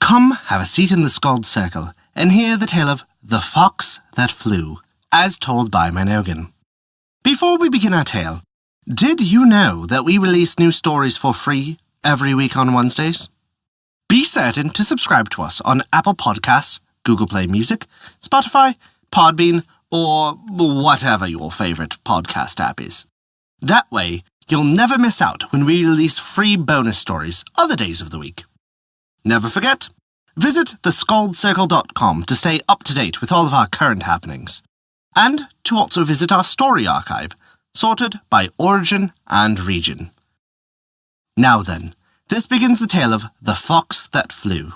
Come, have a seat in the Skald circle and hear the tale of The Fox That Flew, as told by Mynogan. Before we begin our tale, did you know that we release new stories for free every week on Wednesdays? Be certain to subscribe to us on Apple Podcasts, Google Play Music, Spotify, Podbean, or whatever your favourite podcast app is. That way, you'll never miss out when we release free bonus stories other days of the week. Never forget, visit thescaldcircle.com to stay up to date with all of our current happenings, and to also visit our story archive, sorted by origin and region. Now then, this begins the tale of The Fox That Flew.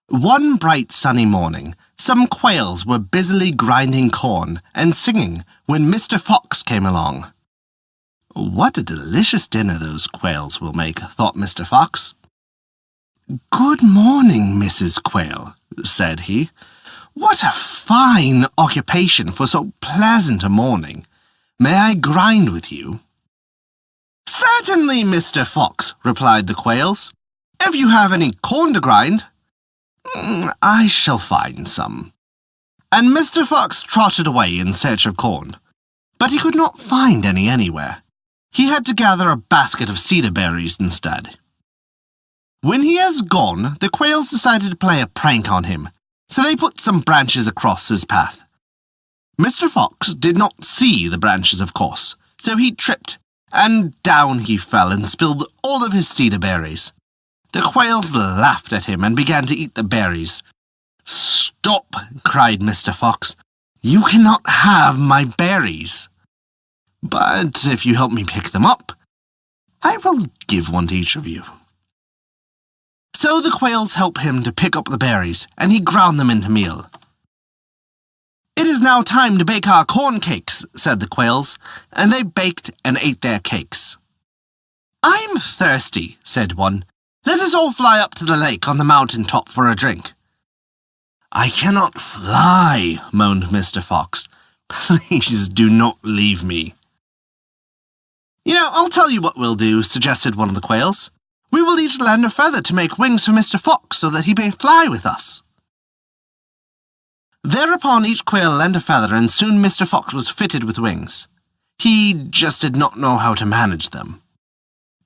One bright sunny morning, some quails were busily grinding corn and singing when Mr. Fox came along. What a delicious dinner those quails will make, thought Mr. Fox. Good morning, Mrs. Quail, said he. What a fine occupation for so pleasant a morning. May I grind with you? Certainly, Mr. Fox, replied the quails. If you have any corn to grind, I shall find some. And Mr. Fox trotted away in search of corn, but he could not find any anywhere. He had to gather a basket of cedar berries instead. When he has gone, the quails decided to play a prank on him, so they put some branches across his path. Mr. Fox did not see the branches, of course, so he tripped, and down he fell and spilled all of his cedar berries. The quails laughed at him and began to eat the berries. Stop, cried Mr. Fox. You cannot have my berries. But if you help me pick them up, I will give one to each of you. So the quails helped him to pick up the berries, and he ground them into meal. It is now time to bake our corn cakes, said the quails, and they baked and ate their cakes. I'm thirsty, said one. Let us all fly up to the lake on the mountain top for a drink. I cannot fly, moaned Mr. Fox. Please do not leave me. I'll tell you what we'll do, suggested one of the quails. We will each lend a feather to make wings for Mr. Fox so that he may fly with us. Thereupon each quail lent a feather, and soon Mr. Fox was fitted with wings. He just did not know how to manage them.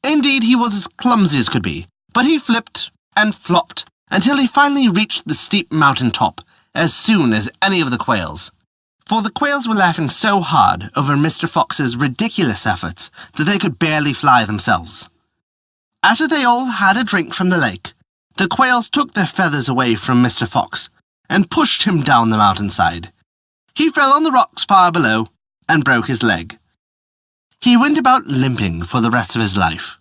Indeed, he was as clumsy as could be, but he flipped and flopped until he finally reached the steep mountain top as soon as any of the quails. For the quails were laughing so hard over Mr. Fox's ridiculous efforts that they could barely fly themselves. After they all had a drink from the lake, the quails took their feathers away from Mr. Fox and pushed him down the mountainside. He fell on the rocks far below and broke his leg. He went about limping for the rest of his life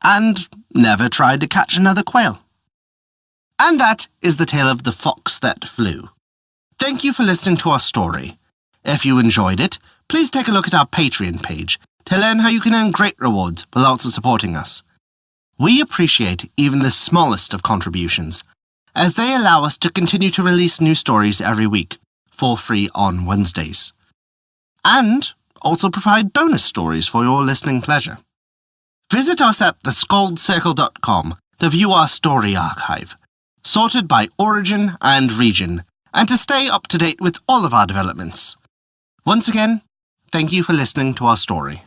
and never tried to catch another quail. And that is the tale of The Fox That Flew. Thank you for listening to our story. If you enjoyed it, please take a look at our Patreon page to learn how you can earn great rewards while also supporting us. We appreciate even the smallest of contributions, as they allow us to continue to release new stories every week for free on Wednesdays, and also provide bonus stories for your listening pleasure. Visit us at thescaldcircle.com to view our story archive, sorted by origin and region, and to stay up to date with all of our developments. Once again, thank you for listening to our story.